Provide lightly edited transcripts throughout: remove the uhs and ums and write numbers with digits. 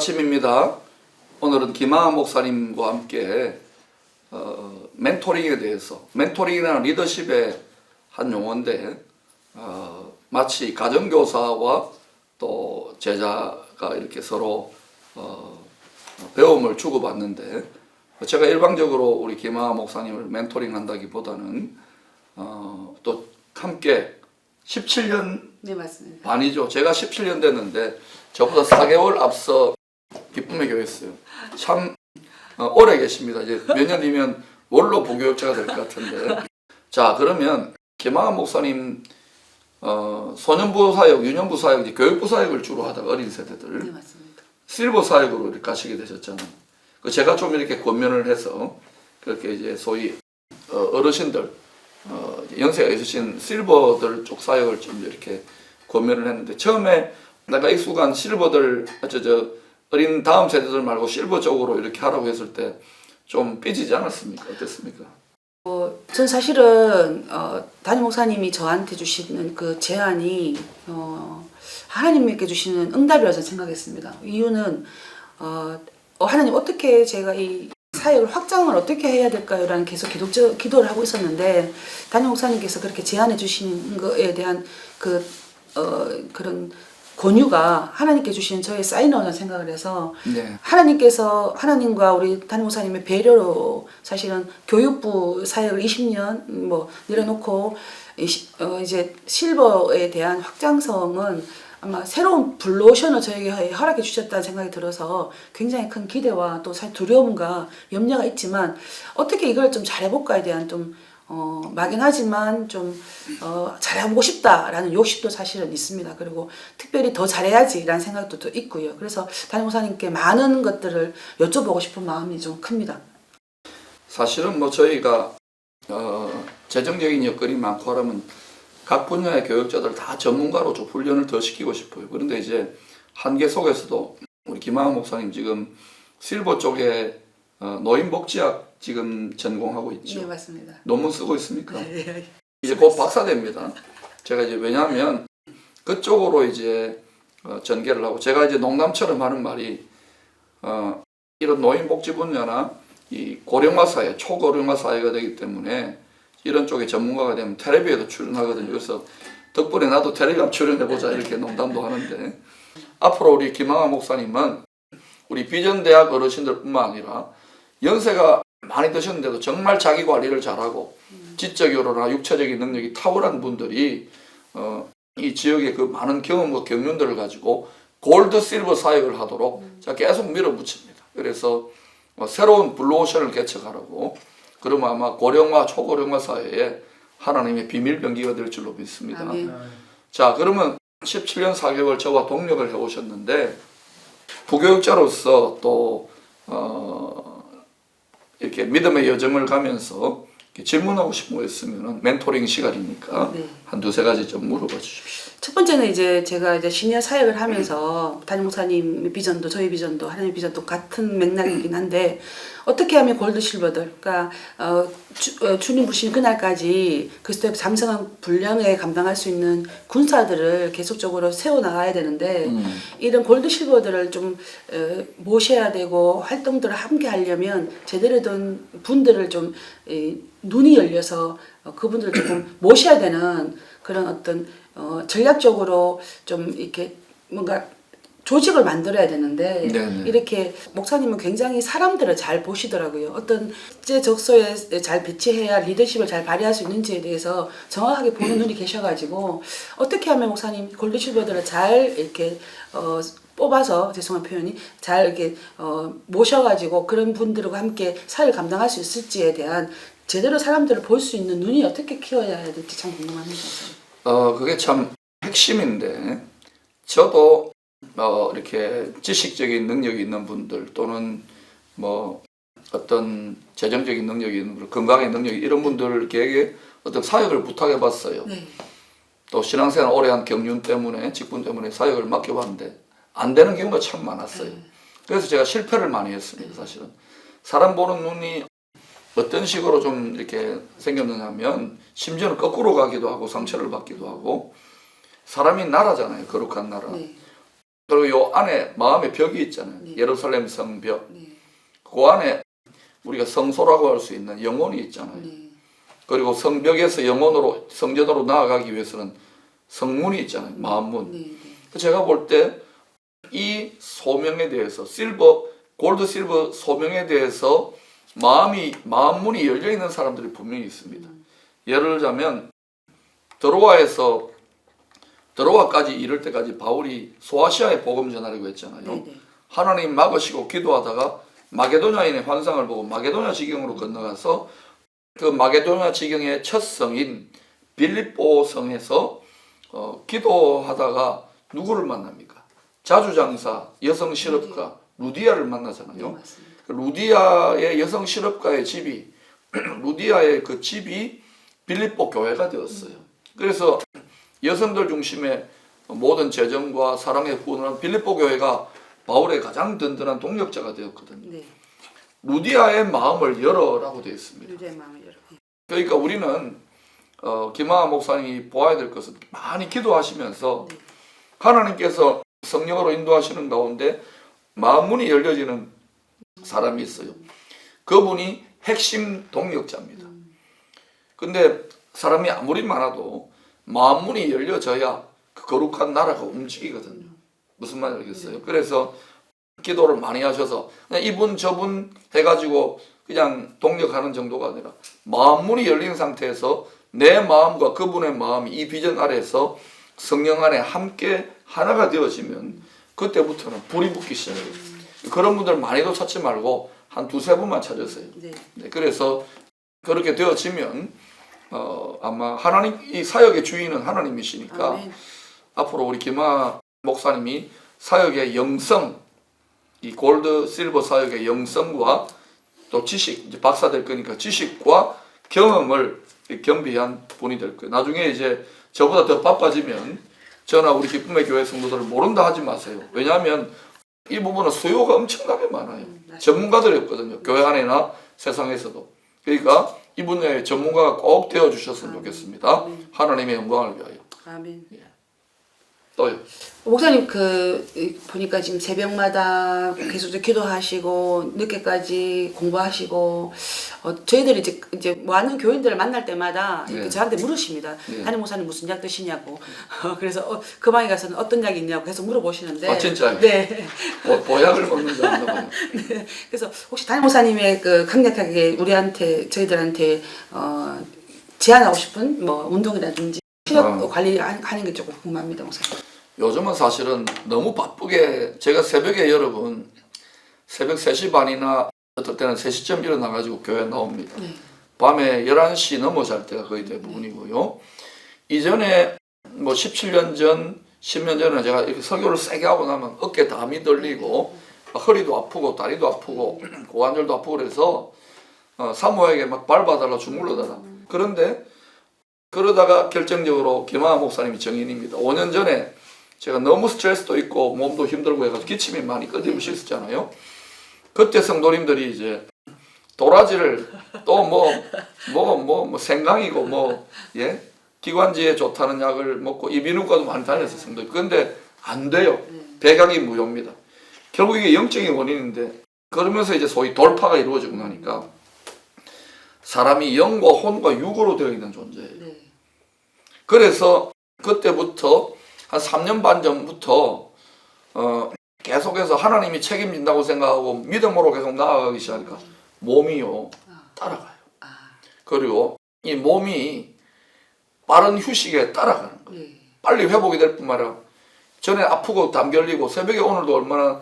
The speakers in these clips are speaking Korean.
아침입니다. 오늘은 김하한 목사님과 함께 멘토링에 대해서, 멘토링이라는 리더십의 한 용어인데 마치 가정교사와 또 제자가 이렇게 서로 배움을 주고받는데, 제가 일방적으로 우리 김하한 목사님을 멘토링 한다기보다는 또 함께 17년 네, 맞습니다. 반이죠. 제가 17년 됐는데 저보다 4개월 앞서 기쁨의 교회였어요. 참 오래 계십니다. 이제 몇 년 뒤면 원로 부교육자가 될 것 같은데. 자, 그러면 김하한 목사님 소년부 사역, 유년부 사역, 이제 교육부 사역을 주로 하다가 어린 세대들 네, 맞습니다. 실버 사역으로 이렇게 가시게 되셨잖아요. 제가 좀 이렇게 권면을 해서 그렇게 이제 소위 어르신들 연세가 있으신 실버들 쪽 사역을 좀 이렇게 권면을 했는데, 처음에 내가 익숙한 실버들 어린 다음 세대들 말고 실버 쪽으로 이렇게 하라고 했을 때 좀 삐지지 않았습니까? 어땠습니까? 전 사실은 담임 목사님이 저한테 주시는 그 제안이 하나님께 주시는 응답이라고 저는 생각했습니다. 이유는 하나님, 어떻게 제가 이 사역을 확장을 어떻게 해야 될까요? 라는 계속 기도를 하고 있었는데, 담임 목사님께서 그렇게 제안해 주신 거에 대한 그런 권유가 하나님께 주신 저의 사인이라고 생각을 해서, 네. 하나님과 우리 담임 목사님의 배려로 사실은 교육부 사역을 20년 내려놓고 이제 실버에 대한 확장성은 아마 새로운 블루오션을 저에게 허락해 주셨다는 생각이 들어서 굉장히 큰 기대와 또 사실 두려움과 염려가 있지만, 어떻게 이걸 좀 잘해볼까에 대한 좀 막연하지만 좀 잘해보고 싶다라는 욕심도 사실은 있습니다. 그리고 특별히 더 잘해야지라는 생각도 또 있고요. 그래서 담임 목사님께 많은 것들을 여쭤보고 싶은 마음이 좀 큽니다. 사실은 저희가 재정적인 여건이 많고 하면 각 분야의 교육자들 다 전문가로 좀 훈련을 더 시키고 싶어요. 그런데 이제 한계 속에서도 우리 김하한 목사님 지금 실버 쪽에 노인복지학 지금 전공하고 있죠. 네, 맞습니다. 논문 쓰고 있습니까? 네. 이제 곧 박사 됩니다. 제가 이제 왜냐하면 그쪽으로 이제 전개를 하고, 제가 이제 농담처럼 하는 말이 이런 노인복지 분야나 이 고령화 사회, 초고령화 사회가 되기 때문에 이런 쪽에 전문가가 되면 텔레비에도 출연하거든요. 그래서 덕분에 나도 텔레비 한번 출연해보자 이렇게 농담도 하는데, 앞으로 우리 김하한 목사님은 우리 비전대학 어르신들뿐만 아니라 연세가 많이 드셨는데도 정말 자기 관리를 잘하고 지적으로나 육체적인 능력이 탁월한 분들이 이 지역의 그 많은 경험과 경륜들을 가지고 골드 실버 사역을 하도록 제가 계속 밀어붙입니다. 그래서 새로운 블루오션을 개척하라고, 그러면 아마 고령화, 초고령화 사회에 하나님의 비밀 병기가 될 줄로 믿습니다. 아멘. 자, 그러면 17년 4개월 저와 동력을 해오셨는데, 부교육자로서 또 이렇게 믿음의 여정을 가면서 질문하고 싶은 거 있으면 멘토링 시간이니까 네. 한 두세 가지 좀 물어봐 주십시오. 첫 번째는 이제 제가 이제 시니어 사역을 하면서 담임 목사님 비전도 저희 비전도 하나님 비전도 같은 맥락이긴 한데, 어떻게 하면 골드 실버들, 그러니까 주님 부신 그날까지 그리스도의 잠성한 분량에 감당할 수 있는 군사들을 계속적으로 세워 나가야 되는데, 이런 골드 실버들을 좀 모셔야 되고 활동들을 함께 하려면 제대로 된 분들을 좀 눈이 열려서 그분들을 조금 모셔야 되는 그런 어떤 전략적으로 좀 이렇게 뭔가 조직을 만들어야 되는데, 네네. 이렇게 목사님은 굉장히 사람들을 잘 보시더라고요. 어떤 적소에 잘 배치해야 리더십을 잘 발휘할 수 있는지에 대해서 정확하게 보는 눈이 계셔가지고, 어떻게 하면 목사님 골드실버들을 잘 이렇게 뽑아서, 죄송한 표현이, 잘 이렇게 모셔가지고 그런 분들과 함께 사회를 감당할 수 있을지에 대한 제대로 사람들을 볼 수 있는 눈이 어떻게 키워야 될지 참 궁금합니다. 그게 참 핵심인데, 저도 이렇게 지식적인 능력이 있는 분들 또는 어떤 재정적인 능력이 있는 분들, 건강의 능력이 이런 분들에게 어떤 사역을 부탁해 봤어요. 네. 또 신앙생활 오래 한 경륜 때문에, 직분 때문에 사역을 맡겨봤는데 안 되는 경우가 참 많았어요. 그래서 제가 실패를 많이 했습니다. 사실은 사람 보는 눈이 어떤 식으로 좀 이렇게 생겼느냐면, 심지어는 거꾸로 가기도 하고 상처를 받기도 하고, 사람이 나라잖아요. 거룩한 나라. 네. 그리고 요 안에 마음의 벽이 있잖아요. 네. 예루살렘 성벽. 네. 그 안에 우리가 성소라고 할 수 있는 영혼이 있잖아요. 네. 그리고 성벽에서 영혼으로 성전으로 나아가기 위해서는 성문이 있잖아요. 마음문. 네. 제가 볼 때 이 소명에 대해서 골드 실버 소명에 대해서 마음문이 열려 있는 사람들이 분명히 있습니다. 예를 들자면 드로아까지 이를 때까지 바울이 소아시아에 복음 전하려고 했잖아요. 네. 하나님 막으시고 기도하다가 마게도냐인의 환상을 보고 마게도냐 지경으로 건너가서 그 마게도냐 지경의 첫 성인 빌립보 성에서 기도하다가 누구를 만납니까? 자주장사 여성 실업가 루디아를 만나잖아요. 네, 맞습니다. 루디아의 여성 실업가의 집이 루디아의 그 집이 빌립보 교회가 되었어요. 그래서 여성들 중심의 모든 재정과 사랑의 후원을 빌립보 교회가 바울의 가장 든든한 동력자가 되었거든요. 네. 루디아의 마음을 열어라고 되어 있습니다. 유대의 마음을 열어. 그러니까 우리는 김하하 목사님이 보아야 될 것은 많이 기도하시면서 네. 하나님께서 성령으로 인도하시는 가운데 마음문이 열려지는 사람이 있어요. 그분이 핵심 동력자입니다. 근데 사람이 아무리 많아도 마음문이 열려져야 그 거룩한 나라가 움직이거든요. 무슨 말인지 알겠어요? 그래서 기도를 많이 하셔서 그냥 이분 저분 해가지고 그냥 동력하는 정도가 아니라 마음문이 열린 상태에서 내 마음과 그분의 마음이 이 비전 아래에서 성령 안에 함께 하나가 되어지면 그때부터는 불이 붙기 시작해요. 그런 분들 많이도 찾지 말고 한 두세 분만 찾으세요. 네. 네, 그래서 그렇게 되어지면 아마 하나님 이 사역의 주인은 하나님이시니까 아멘. 앞으로 우리 김하 목사님이 사역의 영성, 이 골드 실버 사역의 영성과 또 지식, 이제 박사 될 거니까 지식과 경험을 겸비한 분이 될 거예요. 나중에 이제 저보다 더 바빠지면 저나 우리 기쁨의 교회 성도들을 모른다 하지 마세요. 왜냐하면 이 부분은 수요가 엄청나게 많아요. 전문가들이 없거든요. 교회 안에나 세상에서도. 그러니까 이 분야의 전문가가 꼭 되어주셨으면 좋겠습니다. 하나님의 영광을 위하여. 아멘. 또요. 목사님 보니까 지금 새벽마다 계속 기도하시고 늦게까지 공부하시고 저희들이 이제 많은 교인들을 만날 때마다 이렇게 네. 저한테 물으십니다. 네. 담임 목사님 무슨 약 드시냐고. 그래서 그 방에 가서는 어떤 약이 있냐고 계속 물어보시는데. 아 진짜요? 네. 보약을 먹는 줄 알나 봐요. 네. 그래서 혹시 담임 목사님의 강력하게 저희들한테 제안하고 싶은 뭐 운동이라든지 체력 관리하는 게 조금 궁금합니다, 목사님. 요즘은 사실은 너무 바쁘게 제가 새벽에 여러분 새벽 3시 반이나 어떨 때는 3시쯤 일어나가지고 교회 나옵니다. 네. 밤에 11시 넘어 잘 때가 거의 대부분이고요. 이전에 뭐 17년 전, 10년 전에 제가 이렇게 설교를 세게 하고 나면 어깨 담이 들리고 허리도 아프고 다리도 아프고 고관절도 아프고 그래서 사모에게 막 밟아달라 주물러달라. 그런데 그러다가 결정적으로 김하하 목사님이 정인입니다. 5년 전에 제가 너무 스트레스도 있고 몸도 힘들고 해가지고 기침이 많이 끊임없이 있었잖아요. 그때 성도님들이 이제 도라지를 또 뭐 생강이고 예 기관지에 좋다는 약을 먹고 이비인후과도 많이 다녔어요 성도. 그런데 안 돼요. 배각이 무효입니다. 결국 이게 영적인 원인인데 그러면서 이제 소위 돌파가 이루어지고 나니까 사람이 영과 혼과 육으로 되어 있는 존재예요. 네. 그래서 그때부터 한 3년 반 전부터 계속해서 하나님이 책임진다고 생각하고 믿음으로 계속 나아가기 시작하니까 몸이요 따라가요. 그리고 이 몸이 빠른 휴식에 따라가는 거예요. 네. 빨리 회복이 될 뿐만 아니라 전에 아프고 담 결리고 새벽에 오늘도 얼마나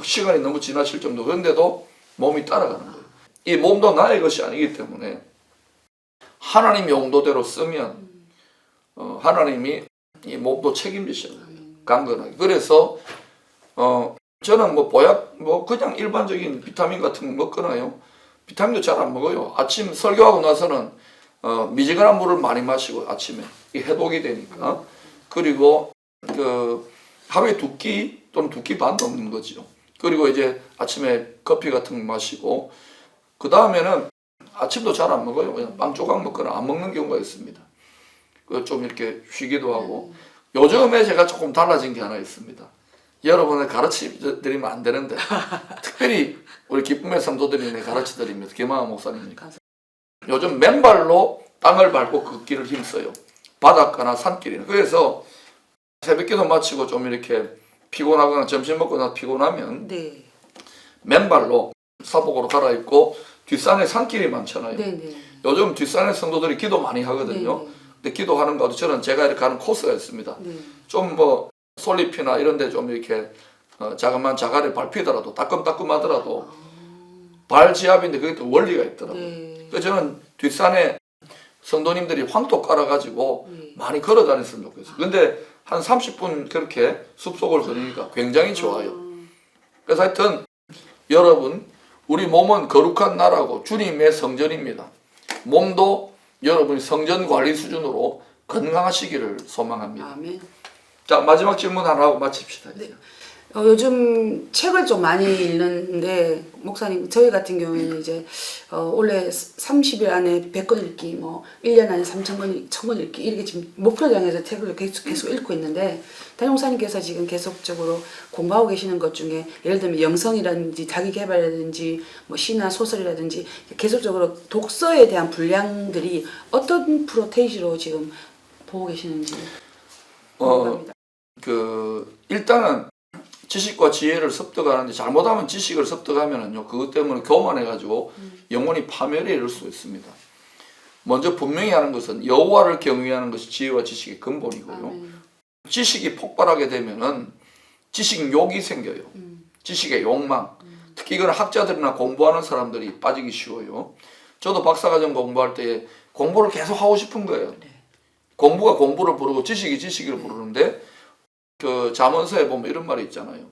시간이 너무 지나칠 정도 그런데도 몸이 따라가는 거예요. 이 몸도 나의 것이 아니기 때문에 하나님 용도대로 쓰면 하나님이 이 몸도 책임지셔요. 강건하게. 그래서 저는 뭐 보약 그냥 일반적인 비타민 같은 거 먹거나요. 비타민도 잘 안 먹어요. 아침 설교하고 나서는 미지근한 물을 많이 마시고 아침에 이게 해독이 되니까. 그리고 하루에 2끼 또는 2끼 반 먹는 거죠. 그리고 이제 아침에 커피 같은 거 마시고 그 다음에는 아침도 잘 안 먹어요. 그냥 빵 조각 먹거나 안 먹는 경우가 있습니다. 좀 이렇게 쉬기도 하고 요즘에 제가 조금 달라진 게 하나 있습니다. 여러분을 가르쳐드리면 안 되는데 특별히 우리 기쁨의 성도들이 가르쳐드립니다. 김하하 목사님이. 요즘 맨발로 땅을 밟고 걷기를 힘써요. 바닷가나 산길이나. 그래서 새벽기도 마치고 좀 이렇게 피곤하거나 점심 먹고 나서 피곤하면 네. 맨발로 사복으로 갈아입고 뒷산에 산길이 많잖아요. 네, 네. 요즘 뒷산에 성도들이 기도 많이 하거든요. 네, 근데 기도하는 가운데 저는 제가 이렇게 가는 코스가 있습니다. 네. 좀 뭐 솔잎이나 이런 데 좀 이렇게 자그마한 자갈에 밟히더라도 따끔따끔하더라도 발지압인데 그게 또 원리가 있더라고요. 네. 그래서 저는 뒷산에 성도님들이 황토 깔아가지고 네. 많이 걸어 다녔으면 좋겠어요. 근데 한 30분 그렇게 숲속을 걸으니까 굉장히 좋아요. 그래서 하여튼 여러분, 우리 몸은 거룩한 나라고 주님의 성전입니다. 몸도 여러분이 성전 관리 수준으로 건강하시기를 소망합니다. 아멘. 자, 마지막 질문 하나 하고 마칩시다. 네. 요즘 책을 좀 많이 읽는데 목사님 저희 같은 경우에는 이제 원래 30일 안에 100권 읽기 뭐 1년 안에 3,000권 1,000권 읽기 이렇게 지금 목표 정해서 책을 계속 읽고 있는데 담임 목사님께서 지금 계속적으로 공부하고 계시는 것 중에 예를 들면 영성이라든지 자기계발이라든지 뭐 시나 소설이라든지 계속적으로 독서에 대한 분량들이 어떤 프로테이지로 지금 보고 계시는지 궁금합니다. 일단은 지식과 지혜를 습득하는데 잘못하면 지식을 습득하면은요 그것 때문에 교만해가지고 영혼이 파멸에 이를 수 있습니다. 먼저 분명히 하는 것은 여호와를 경외하는 것이 지혜와 지식의 근본이고요. 아멘. 지식이 폭발하게 되면은 지식 욕이 생겨요. 지식의 욕망. 특히 이건 학자들이나 공부하는 사람들이 빠지기 쉬워요. 저도 박사과정 공부할 때 공부를 계속 하고 싶은 거예요. 네. 공부가 공부를 부르고 지식이 지식을 부르는데 그 잠언서에 보면 이런 말이 있잖아요.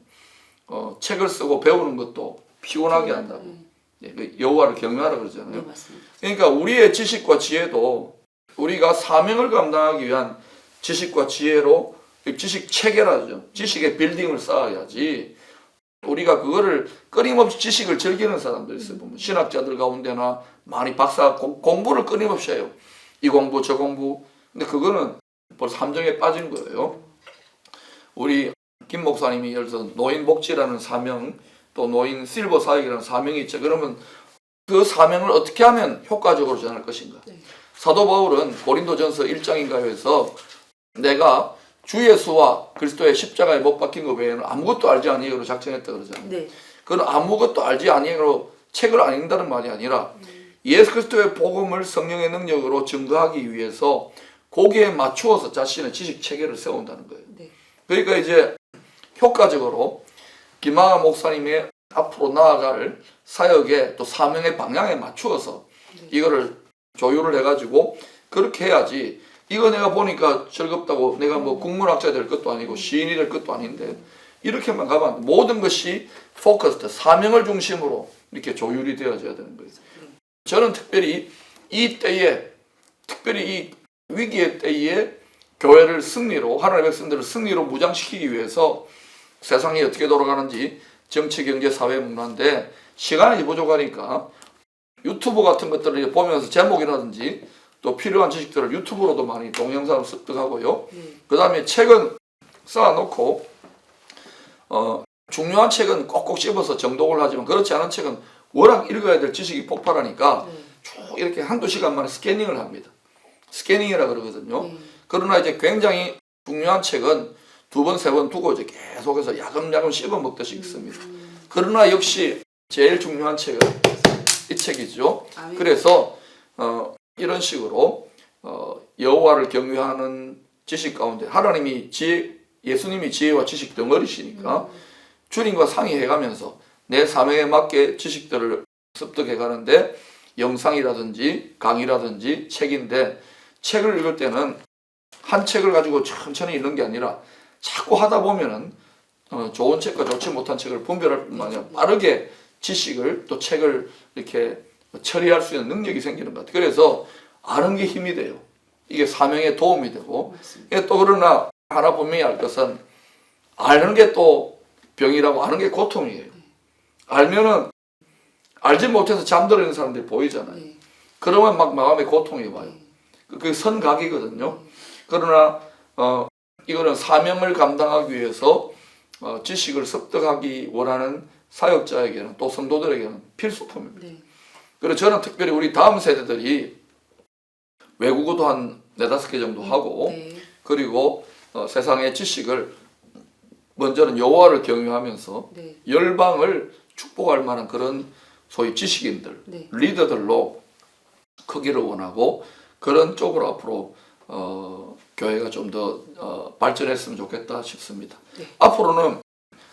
책을 쓰고 배우는 것도 피곤하게 한다고. 네, 여호와를 경외하라 그러잖아요. 네, 맞습니다. 그러니까 우리의 지식과 지혜도 우리가 사명을 감당하기 위한 지식과 지혜로 지식 체계라죠. 지식의 빌딩을 쌓아야지. 우리가 그거를 끊임없이 지식을 즐기는 사람들이 있어요. 보면 신학자들 가운데나 많이 박사 공부를 끊임없이 해요. 이 공부 저 공부. 근데 그거는 벌써 함정에 빠진 거예요. 우리 김 목사님이 예를 들어서 노인 복지라는 사명 또 노인 실버 사역이라는 사명이 있죠. 그러면 그 사명을 어떻게 하면 효과적으로 전할 것인가? 네. 사도 바울은 고린도전서 1장인가요에서 내가 주 예수와 그리스도의 십자가에 못 박힌 것 외에는 아무것도 알지 아니하고 작정했다 그러잖아요. 네. 그건 아무것도 알지 아니하고 책을 안 읽는다는 말이 아니라 예수 그리스도의 복음을 성령의 능력으로 증거하기 위해서 거기에 맞추어서 자신의 지식 체계를 세운다는 거예요. 네. 그러니까 이제 효과적으로 김하하 목사님의 앞으로 나아갈 사역의 또 사명의 방향에 맞추어서 이거를 조율을 해가지고 그렇게 해야지. 이거 내가 보니까 즐겁다고 내가 뭐 국문학자 될 것도 아니고 시인이 될 것도 아닌데 이렇게만 가면 안 돼. 모든 것이 포커스드 사명을 중심으로 이렇게 조율이 되어져야 되는 거예요. 저는 특별히 이 때에 특별히 이 위기의 때에 교회를 승리로 하나님의 백성들을 승리로 무장시키기 위해서 세상이 어떻게 돌아가는지 정치, 경제, 사회 문화인데 시간이 부족하니까 유튜브 같은 것들을 보면서 제목이라든지 또 필요한 지식들을 유튜브로도 많이 동영상을 습득하고요. 그 다음에 책은 쌓아놓고 중요한 책은 꼭꼭 씹어서 정독을 하지만 그렇지 않은 책은 워낙 읽어야 될 지식이 폭발하니까 쭉 이렇게 한두 시간 만에 스캐닝을 합니다. 스캐닝이라 그러거든요. 그러나 이제 굉장히 중요한 책은 두 번, 세 번 두고 이제 계속해서 야금야금 씹어 먹듯이 읽습니다. 그러나 역시 제일 중요한 책은 이 책이죠. 그래서 이런 식으로 여호와를 경외하는 지식 가운데 하나님이 예수님이 지혜와 지식 덩어리시니까 주님과 상의해가면서 내 사명에 맞게 지식들을 습득해 가는데 영상이라든지 강의라든지 책인데 책을 읽을 때는 한 책을 가지고 천천히 읽는 게 아니라 자꾸 하다 보면은 좋은 책과 좋지 못한 책을 분별할 뿐만 아니라 빠르게 지식을 또 책을 이렇게 처리할 수 있는 능력이 생기는 것 같아요. 그래서 아는 게 힘이 돼요. 이게 사명에 도움이 되고 또 그러나 하나 분명히 알 것은 아는 게 또 병이라고 아는 게 고통이에요. 알면은 알지 못해서 잠들어 있는 사람들이 보이잖아요. 그러면 막 마음에 고통이 와요. 그게 선각이거든요. 그러나 이거는 사명을 감당하기 위해서 지식을 습득하기 원하는 사역자에게는 또 성도들에게는 필수품입니다. 네. 그리고 저는 특별히 우리 다음 세대들이 외국어도 한 4-5개 정도 하고 네. 그리고 세상의 지식을 먼저는 여호와를 경유하면서 네. 열방을 축복할 만한 그런 소위 지식인들, 네. 리더들로 크기를 원하고 그런 쪽으로 앞으로 교회가 좀 더 발전했으면 좋겠다 싶습니다. 네. 앞으로는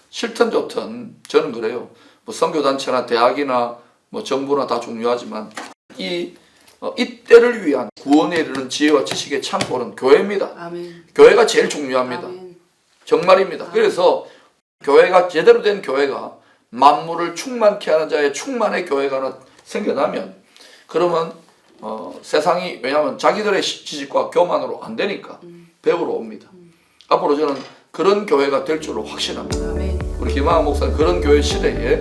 싫든 좋든 저는 그래요. 뭐 선교단체나 대학이나 뭐 정부나 다 중요하지만 이때를 위한 구원에 이르는 지혜와 지식의 창고는 교회입니다. 아멘. 교회가 제일 중요합니다. 아멘. 정말입니다. 그래서 교회가 제대로 된 교회가 만물을 충만케 하는 자의 충만의 교회가 생겨나면 그러면 세상이 왜냐하면 자기들의 지식과 교만으로 안 되니까 배우러 옵니다. 앞으로 저는 그런 교회가 될 줄로 확신합니다. 아멘. 우리 김항 목사는 그런 교회 시대에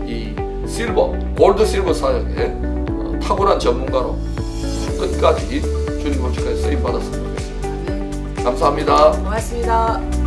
이 골드 실버 사역에 탁월한 전문가로 끝까지 주님 오실까지 쓰임 받았으면 좋겠습니다. 감사합니다. 고맙습니다.